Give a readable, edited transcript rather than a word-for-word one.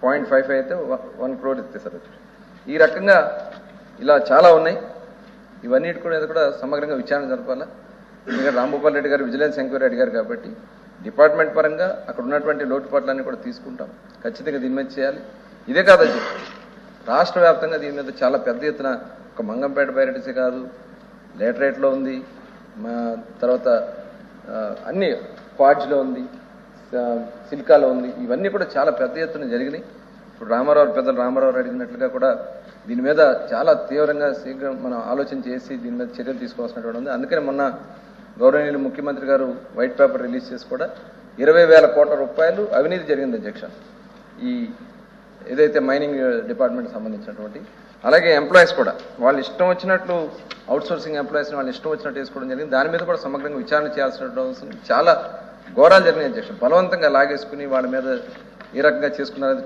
0.55 అయితే 1 crore ఇస్తారు. ఈ రకంగా ఇలా చాలా ఉన్నాయి. ఇవన్నిటి కూడా సమగ్రంగా విచారణ జరపాలా. ఎందుకంటే రాంభూపాల్ రెడ్డి గారు విజిలెన్స్ ఎంక్వైరీ అడిగారు కాబట్టి డిపార్ట్మెంట్ పరంగా అక్కడ ఉన్నటువంటి లోటుపాట్లన్నీ కూడా తీసుకుంటాం. ఖచ్చితంగా దీని మీద చేయాలి. ఇదే కాదని రాష్ట్ర వ్యాప్తంగా దీని మీద చాలా పెద్ద ఎత్తున ఒక మంగంపేట బైరటిసే కాదు, లేటరేట్లో ఉంది, తర్వాత అన్ని పాడ్జ్లో ఉంది, సిలికాలో ఉంది. ఇవన్నీ కూడా చాలా పెద్ద ఎత్తున జరిగినాయి. ఇప్పుడు పెద్దలు రామారావు అడిగినట్లుగా కూడా దీని మీద చాలా తీవ్రంగా శీఘ్రం మనం ఆలోచన చేసి దీని మీద చర్యలు తీసుకోవాల్సినటువంటి ఉంది. అందుకని మొన్న గౌరవనీయులు ముఖ్యమంత్రి గారు వైట్ పేపర్ రిలీజ్ చేసి కూడా 20,000 కోట్ల రూపాయలు అవినీతి జరిగింది అధ్యక్ష. ఈ ఏదైతే మైనింగ్ డిపార్ట్మెంట్ సంబంధించినటువంటి, అలాగే ఎంప్లాయీస్ కూడా వాళ్ళు ఇష్టం వచ్చినట్లు అవుట్సోర్సింగ్ ఎంప్లాయీస్ని వాళ్ళు ఇష్టం వచ్చినట్టు వేసుకోవడం జరిగింది. దాని మీద కూడా సమగ్రంగా విచారణ చేయాల్సిన అవసరం. చాలా ఘోరాలు జరిగినాయి అధ్యక్ష. బలవంతంగా లాగేసుకుని వాళ్ళ మీద ఈ రకంగా చేసుకున్నారు.